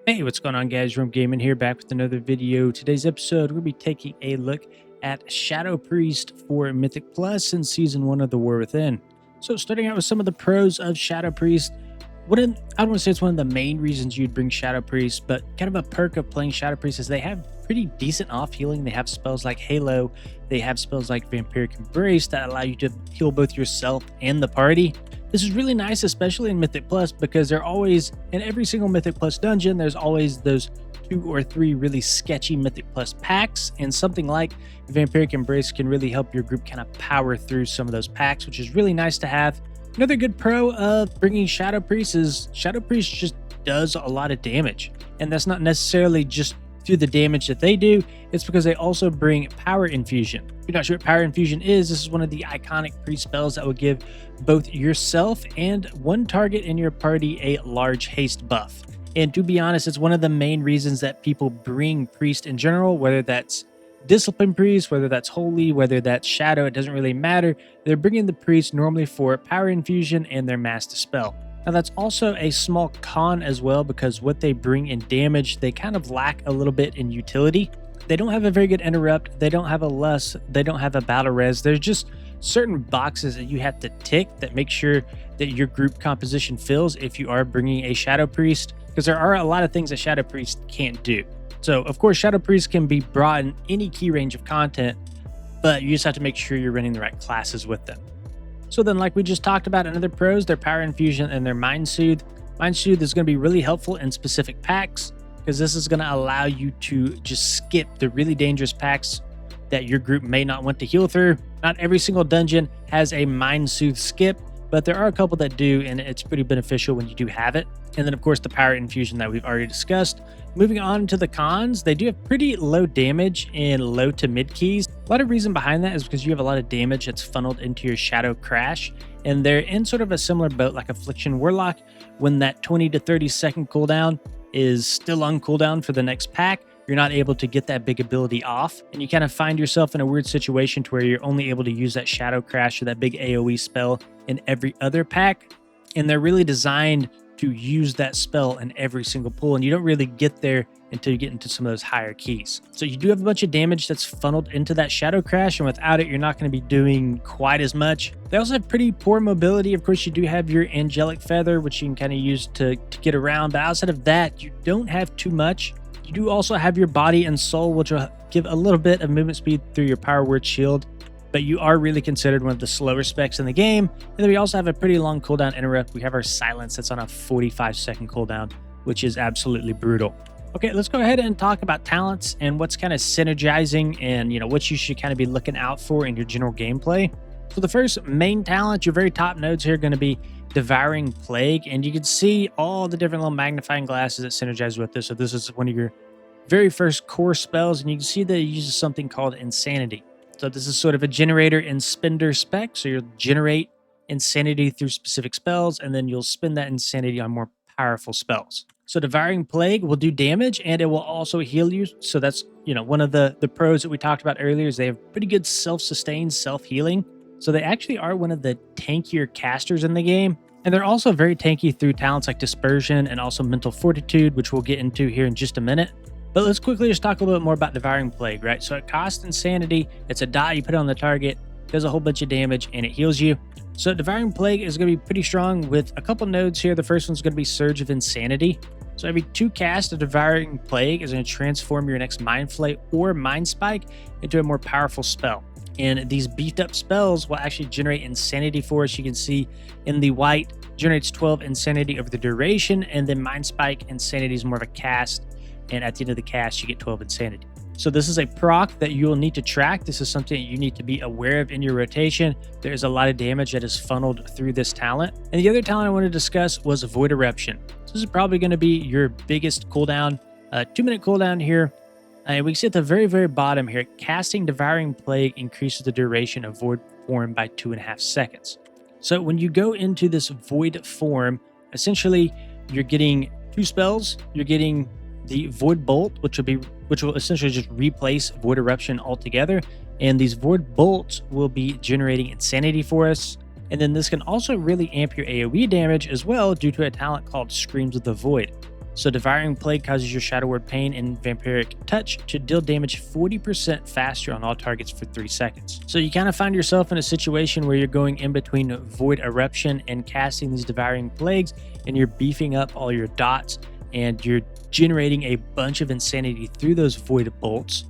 Hey, what's going on, guys? Room Gaming here, back with another video. Today's episode, we'll be taking a look at Shadow Priest for Mythic Plus in Season 1 of The War Within. So starting out with some of the pros of Shadow Priest, I don't want to say it's one of the main reasons you'd bring Shadow Priest, but kind of a perk of playing Shadow Priest is they have pretty decent off healing. They have spells like Halo, they have spells like Vampiric Embrace that allow you to heal both yourself and the party. This is really nice, especially in Mythic Plus, because they're always, in every single Mythic Plus dungeon, there's always those 2 or 3 really sketchy Mythic Plus packs, and something like Vampiric Embrace can really help your group kind of power through some of those packs, which is really nice to have. Another good pro of bringing Shadow Priest is Shadow Priest just does a lot of damage, and that's not necessarily just through the damage that they do, it's because they also bring Power Infusion. If you're not sure what Power Infusion is, this is one of the iconic priest spells that will give both yourself and one target in your party a large haste buff. And to be honest, it's one of the main reasons that people bring priest in general, whether that's discipline priest, whether that's holy, whether that's shadow, it doesn't really matter. They're bringing the priest normally for Power Infusion and their mass dispel. Now that's also a small con as well, because what they bring in damage, they kind of lack a little bit in utility. They don't have a very good interrupt, they don't have a lust, they don't have a battle res. There's just certain boxes that you have to tick that make sure that your group composition fills if you are bringing a Shadow Priest, because there are a lot of things that Shadow Priest can't do. So of course Shadow Priest can be brought in any key range of content, but you just have to make sure you're running the right classes with them. So then, like we just talked about, another pros, their Power Infusion and their Mind Soothe. Mind Soothe is going to be really helpful in specific packs, because this is going to allow you to just skip the really dangerous packs that your group may not want to heal through. Not every single dungeon has a Mind Soothe skip, but there are a couple that do, and it's pretty beneficial when you do have it. And then, of course, the Power Infusion that we've already discussed. Moving on to the cons, they do have pretty low damage in low to mid keys. A lot of reason behind that is because you have a lot of damage that's funneled into your Shadow Crash, and they're in sort of a similar boat like Affliction Warlock. When that 20 to 30 second cooldown is still on cooldown for the next pack, you're not able to get that big ability off, and you kind of find yourself in a weird situation to where you're only able to use that Shadow Crash or that big AOE spell in every other pack, and they're really designed to use that spell in every single pull, and you don't really get there until you get into some of those higher keys. So you do have a bunch of damage that's funneled into that Shadow Crash, and without it, you're not going to be doing quite as much. They also have pretty poor mobility. Of course, you do have your Angelic Feather, which you can kind of use to get around, but outside of that, you don't have too much. You do also have your Body and Soul, which will give a little bit of movement speed through your Power Word Shield, but you are really considered one of the slower specs in the game. And then we also have a pretty long cooldown interrupt. We have our Silence that's on a 45-second cooldown, which is absolutely brutal. Okay, let's go ahead and talk about talents and what's kind of synergizing and, what you should kind of be looking out for in your general gameplay. So the first main talent, your very top nodes here, are going to be Devouring Plague, and you can see all the different little magnifying glasses that synergize with this. So this is one of your very first core spells, and you can see that it uses something called Insanity. So this is sort of a generator and spender spec. So you'll generate insanity through specific spells, and then you'll spend that insanity on more powerful spells. So Devouring Plague will do damage, and it will also heal you. So that's, one of the pros that we talked about earlier is they have pretty good self-sustained, self-healing. So they actually are one of the tankier casters in the game. And they're also very tanky through talents like Dispersion and also Mental Fortitude, which we'll get into here in just a minute. But let's quickly just talk a little bit more about Devouring Plague, right? So it costs Insanity. It's a dot you put on the target, does a whole bunch of damage, and it heals you. So Devouring Plague is going to be pretty strong with a couple nodes here. The first one's going to be Surge of Insanity. So every 2 casts of Devouring Plague is going to transform your next Mind Flay or Mind Spike into a more powerful spell. And these beefed up spells will actually generate Insanity for us. You can see in the white, generates 12 Insanity over the duration, and then Mind Spike Insanity is more of a cast. And at the end of the cast, you get 12 Insanity. So this is a proc that you'll need to track. This is something that you need to be aware of in your rotation. There's a lot of damage that is funneled through this talent. And the other talent I want to discuss was Void Eruption. So this is probably going to be your biggest cooldown, 2-minute cooldown here. And we can see at the very, very bottom here, casting Devouring Plague increases the duration of Void form by 2.5 seconds. So when you go into this Void form, essentially you're getting 2 spells. You're getting the Void Bolt, which will essentially just replace Void Eruption altogether. And these Void Bolts will be generating Insanity for us. And then this can also really amp your AoE damage as well due to a talent called Screams of the Void. So Devouring Plague causes your Shadow Word Pain and Vampiric Touch to deal damage 40% faster on all targets for 3 seconds. So you kind of find yourself in a situation where you're going in between Void Eruption and casting these Devouring Plagues, and you're beefing up all your dots, and you're generating a bunch of insanity through those Void Bolts,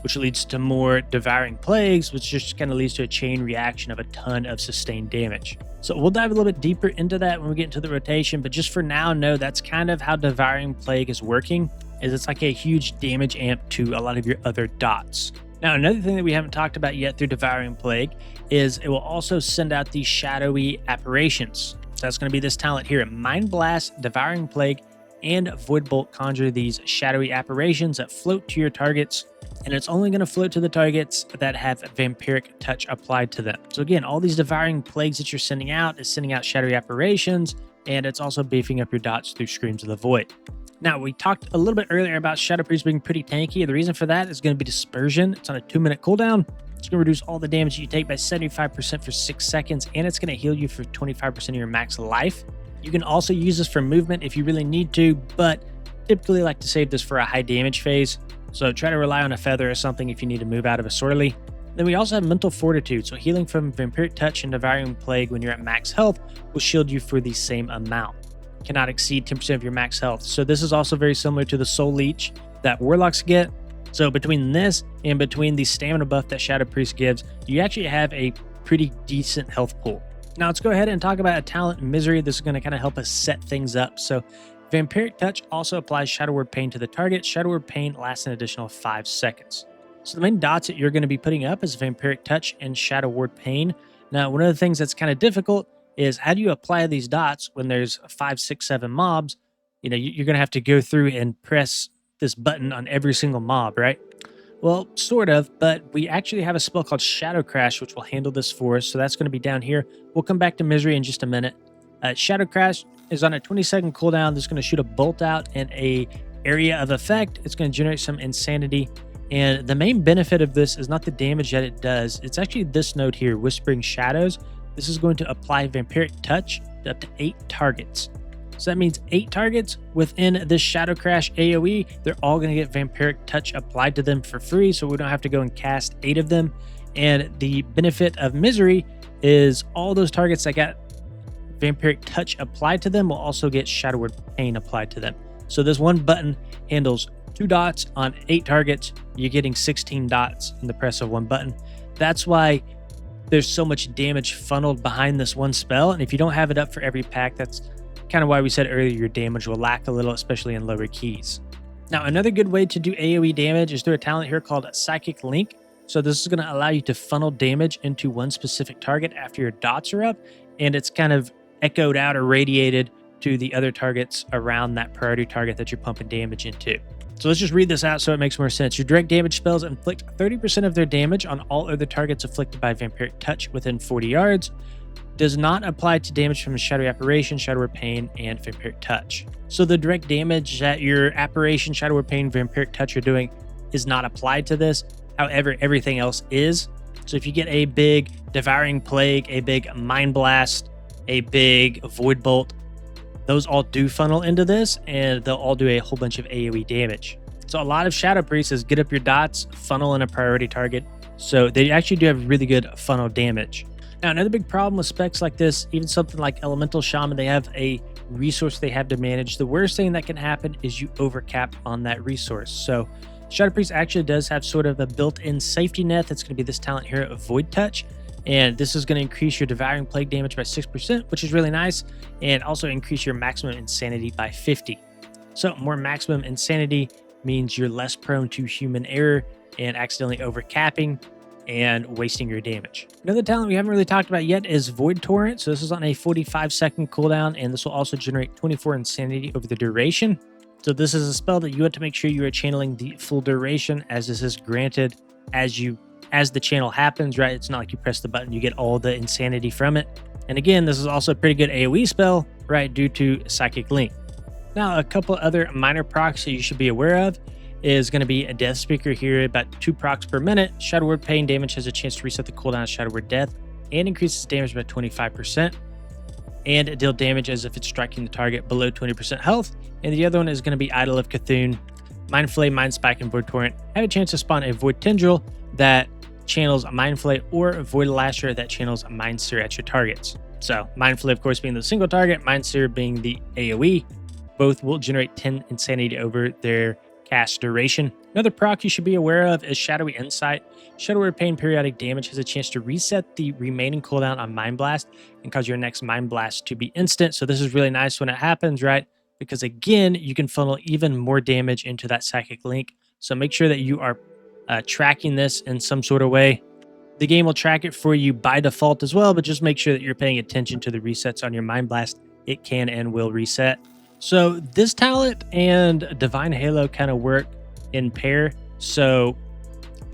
which leads to more Devouring Plagues, which just kind of leads to a chain reaction of a ton of sustained damage. So we'll dive a little bit deeper into that when we get into the rotation, but just for now, know that's kind of how Devouring Plague is working, is it's like a huge damage amp to a lot of your other dots. Now, another thing that we haven't talked about yet through Devouring Plague is it will also send out these shadowy apparitions. So that's going to be this talent here. Mind Blast, Devouring Plague, and Void Bolt conjure these shadowy apparitions that float to your targets, and it's only going to float to the targets that have Vampiric Touch applied to them. So again, all these Devouring Plagues that you're sending out is sending out shadowy apparitions, and it's also beefing up your dots through Screams of the Void. Now, we talked a little bit earlier about Shadow Priest being pretty tanky. The reason for that is going to be Dispersion. It's on a 2-minute cooldown. It's going to reduce all the damage you take by 75% for 6 seconds, and it's going to heal you for 25% of your max life. You can also use this for movement if you really need to, but typically like to save this for a high damage phase. So try to rely on a feather or something if you need to move out of a sorely. Then we also have Mental Fortitude. So healing from Vampiric Touch and Devouring Plague when you're at max health will shield you for the same amount. Cannot exceed 10% of your max health. So this is also very similar to the Soul Leech that Warlocks get. So between this and between the stamina buff that Shadow Priest gives, you actually have a pretty decent health pool. Now let's go ahead and talk about a talent, Misery. This is going to kind of help us set things up. So Vampiric Touch also applies Shadow Word Pain to the target. Shadow Word Pain lasts an additional 5 seconds. So the main dots that you're going to be putting up is Vampiric Touch and Shadow Word Pain. Now, one of the things that's kind of difficult is how do you apply these dots when there's 5, 6, 7 mobs? You know, you're going to have to go through and press this button on every single mob, right? Well, sort of, but we actually have a spell called Shadow Crash, which will handle this for us. So that's going to be down here. We'll come back to Misery in just a minute. Shadow Crash is on a 20-second cooldown. This is going to shoot a bolt out in a area of effect. It's going to generate some insanity. And the main benefit of this is not the damage that it does. It's actually this node here, Whispering Shadows. This is going to apply Vampiric Touch to up to 8 targets. So that means 8 targets within this Shadow Crash AoE, they're all going to get Vampiric Touch applied to them for free, so we don't have to go and cast 8 of them. And the benefit of Misery is all those targets that got Vampiric Touch applied to them will also get Shadow Word Pain applied to them. So this one button handles 2 dots on 8 targets. You're getting 16 dots in the press of one button. That's why there's so much damage funneled behind this one spell, and if you don't have it up for every pack, that's kind of why we said earlier your damage will lack a little, especially in lower keys. Now, another good way to do AoE damage is through a talent here called Psychic Link. So this is going to allow you to funnel damage into one specific target after your dots are up, and it's kind of echoed out or radiated to the other targets around that priority target that you're pumping damage into. So let's just read this out so it makes more sense. Your direct damage spells inflict 30% of their damage on all other targets afflicted by Vampiric Touch within 40 yards. Does not apply to damage from Shadowy Apparition, Shadow Word Pain, and Vampiric Touch. So the direct damage that your Apparition, Shadow Word Pain, Vampiric Touch are doing is not applied to this. However, everything else is. So if you get a big Devouring Plague, a big Mind Blast, a big Void Bolt, those all do funnel into this, and they'll all do a whole bunch of AoE damage. So a lot of Shadow Priests is get up your dots, funnel in a priority target. So they actually do have really good funnel damage. Now, another big problem with specs like this, even something like Elemental Shaman, they have a resource they have to manage. The worst thing that can happen is you overcap on that resource. So Shadow Priest actually does have sort of a built-in safety net. That's going to be this talent here of Void Touch. And this is going to increase your Devouring Plague damage by 6%, which is really nice, and also increase your maximum insanity by 50. So more maximum insanity means you're less prone to human error and accidentally overcapping and wasting your damage. Another talent we haven't really talked about yet is Void Torrent. So this is on a 45-second cooldown, and this will also generate 24 insanity over the duration. So this is a spell that you have to make sure you are channeling the full duration, as this is granted as the channel happens, right? It's not like you press the button, you get all the insanity from it. And again, this is also a pretty good AoE spell, right, due to Psychic Link. Now, a couple other minor procs that you should be aware of is going to be a Death Speaker here, about 2 procs per minute. Shadow Word Pain damage has a chance to reset the cooldown of Shadow Word Death and increases damage by 25%. and deal damage as if it's striking the target below 20% health. And the other one is going to be Idol of Cthulhu. Mind Flay, Mind Spike, and Void Torrent have a chance to spawn a Void Tendril that channels Mind Flay, or a Void Lasher that channels Mind Sear at your targets. So Mind Flay, of course, being the single target, Mind Sear being the AOE. Both will generate 10 insanity over their cast duration. Another proc you should be aware of is Shadowy Insight. Shadow Word Pain periodic damage has a chance to reset the remaining cooldown on Mind Blast and cause your next Mind Blast to be instant. So this is really nice when it happens, right? Because again, you can funnel even more damage into that Psychic Link. So make sure that you are tracking this in some sort of way. The game will track it for you by default as well, but just make sure that you're paying attention to the resets on your Mind Blast. It can and will reset. So this talent and Divine Halo kind of work in pair. So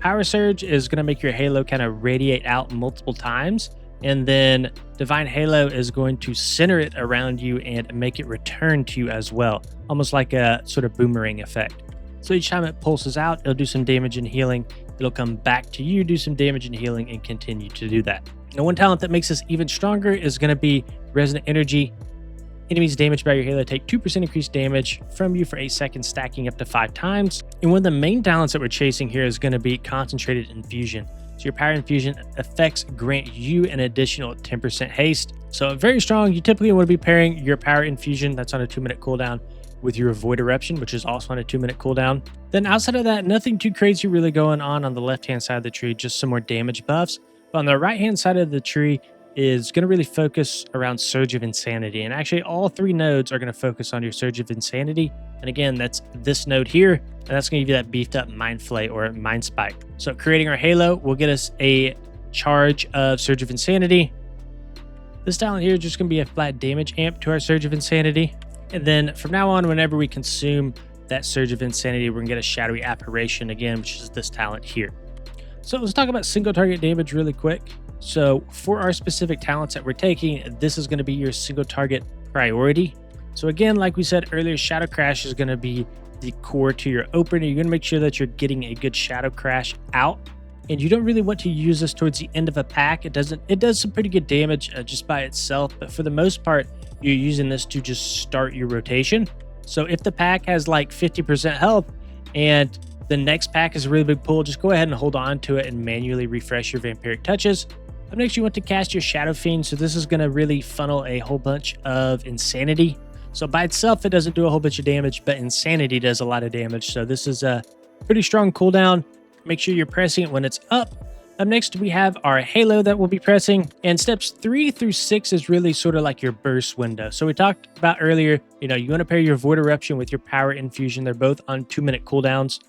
Power Surge is going to make your Halo kind of radiate out multiple times, and then Divine Halo is going to center it around you and make it return to you as well, almost like a sort of boomerang effect. So each time it pulses out, it'll do some damage and healing. It'll come back to you, do some damage and healing, and continue to do that. Now, one talent that makes this even stronger is going to be Resonant Energy. Enemies damaged by your Halo take 2% increased damage from you for 8 seconds, stacking up to 5 times. And one of the main talents that we're chasing here is going to be Concentrated Infusion. So your Power Infusion effects grant you an additional 10% haste. So very strong. You typically want to be pairing your Power Infusion, that's on a 2-minute cooldown, with your Void Eruption, which is also on a 2-minute cooldown. Then outside of that, nothing too crazy really going on the left-hand side of the tree, just some more damage buffs. But on the right-hand side of the tree is going to really focus around Surge of Insanity. And actually all 3 nodes are going to focus on your Surge of Insanity. And again, that's this node here, and that's going to give you that beefed up Mind Flay or Mind Spike. So creating our Halo will get us a charge of Surge of Insanity. This talent here is just going to be a flat damage amp to our Surge of Insanity. And then from now on, whenever we consume that Surge of Insanity, we're going to get a Shadowy Apparition again, which is this talent here. So let's talk about single target damage really quick. So for our specific talents that we're taking, this is going to be your single target priority. So again, like we said earlier, Shadow Crash is going to be the core to your opener. You're going to make sure that you're getting a good Shadow Crash out. And you don't really want to use this towards the end of a pack. It does some pretty good damage just by itself, but for the most part, you're using this to just start your rotation. So if the pack has like 50% health and the next pack is a really big pull, just go ahead and hold on to it and manually refresh your Vampiric Touches. Up next, you want to cast your Shadow Fiend. So this is going to really funnel a whole bunch of Insanity. So by itself, it doesn't do a whole bunch of damage, but Insanity does a lot of damage. So this is a pretty strong cooldown. Make sure you're pressing it when it's up. Up next, we have our Halo that we'll be pressing, and steps 3 through 6 is really sort of like your burst window. So we talked about earlier, you want to pair your Void Eruption with your Power Infusion. They're both on 2-minute cooldowns,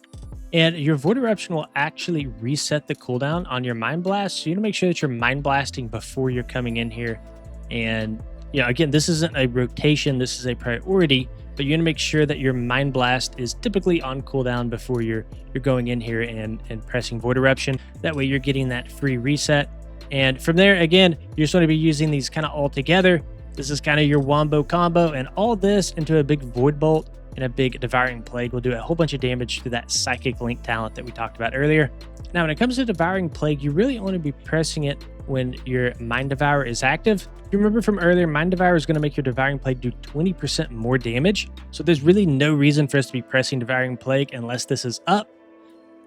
and your Void Eruption will actually reset the cooldown on your Mind Blast. So you want to make sure that you're Mind Blasting before you're coming in here. And again, this isn't a rotation, this is a priority, but you're going to make sure that your Mind Blast is typically on cooldown before you're going in here and pressing Void Eruption. That way you're getting that free reset. And from there, again, you're just going to be using these kind of all together. This is kind of your wombo combo, and all this into a big Void Bolt and a big Devouring Plague will do a whole bunch of damage to that Psychic Link talent that we talked about earlier. Now, when it comes to Devouring Plague, you really want to be pressing it when your Mind Devour is active. You remember from earlier, Mind Devour is going to make your Devouring Plague do 20% more damage. So there's really no reason for us to be pressing Devouring Plague unless this is up,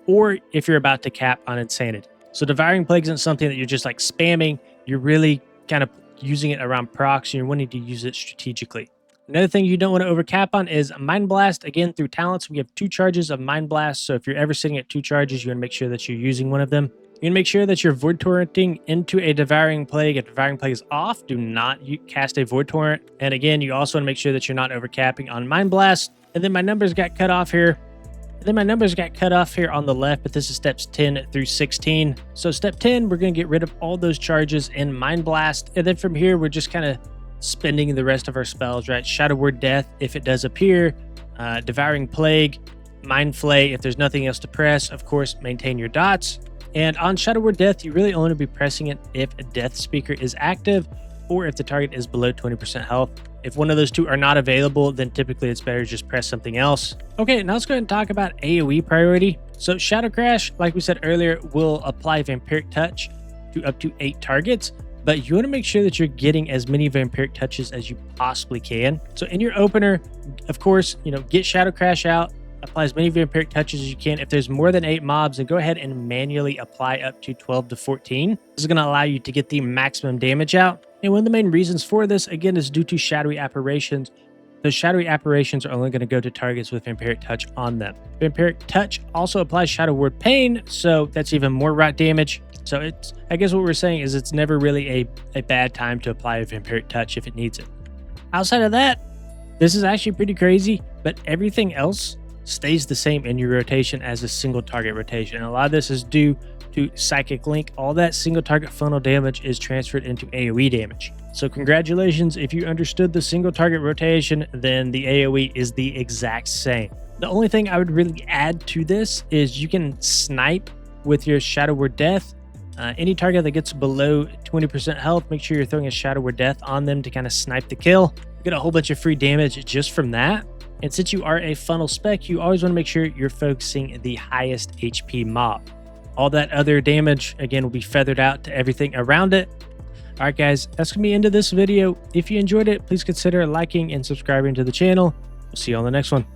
or if you're about to cap on Insanity. So Devouring Plague isn't something that you're just like spamming. You're really kind of using it around procs, and you're wanting to use it strategically. Another thing you don't want to overcap on is Mind Blast. Again, through talents, we have 2 charges of Mind Blast. So if you're ever sitting at 2 charges, you want to make sure that you're using one of them. You want to make sure that you're Void Torrenting into a Devouring Plague. If Devouring Plague is off, do not cast a Void Torrent. And again, you also want to make sure that you're not overcapping on Mind Blast. And then my numbers got cut off here. on the left, but this is steps 10 through 16. So step 10, we're going to get rid of all those charges in Mind Blast. And then from here, we're just kind of spending the rest of our spells, right? Shadow Word Death, if it does appear, Devouring Plague, Mind Flay, if there's nothing else to press. Of course, maintain your dots. And on Shadow Word Death, you really only be pressing it if a Death Speaker is active or if the target is below 20% health. If one of those two are not available, then typically it's better to just press something else. Okay, now let's go ahead and talk about AOE Priority. So Shadow Crash, like we said earlier, will apply Vampiric Touch to up to 8 targets, but you want to make sure that you're getting as many vampiric touches as you possibly can. So in your opener, of course, get Shadow Crash out, apply as many vampiric touches as you can. If there's more than 8 mobs, then go ahead and manually apply up to 12 to 14. This is going to allow you to get the maximum damage out. And one of the main reasons for this, again, is due to shadowy apparitions. Those shadowy apparitions are only going to go to targets with Vampiric Touch on them. Vampiric Touch also applies Shadow Word Pain, so that's even more rot damage. So I guess what we're saying is it's never really a bad time to apply a Vampiric Touch if it needs it. Outside of that, this is actually pretty crazy, but everything else stays the same in your rotation as a single target rotation. And a lot of this is due to Psychic Link. All that single target funnel damage is transferred into AOE damage. So congratulations, if you understood the single target rotation, then the AOE is the exact same. The only thing I would really add to this is you can snipe with your Shadow Word Death. Any target that gets below 20% health, make sure you're throwing a Shadow Word Death on them to kind of snipe the kill. You get a whole bunch of free damage just from that. And since you are a funnel spec, you always want to make sure you're focusing the highest HP mob. All that other damage, again, will be feathered out to everything around it. All right, guys, that's going to be the end of this video. If you enjoyed it, please consider liking and subscribing to the channel. We'll see you on the next one.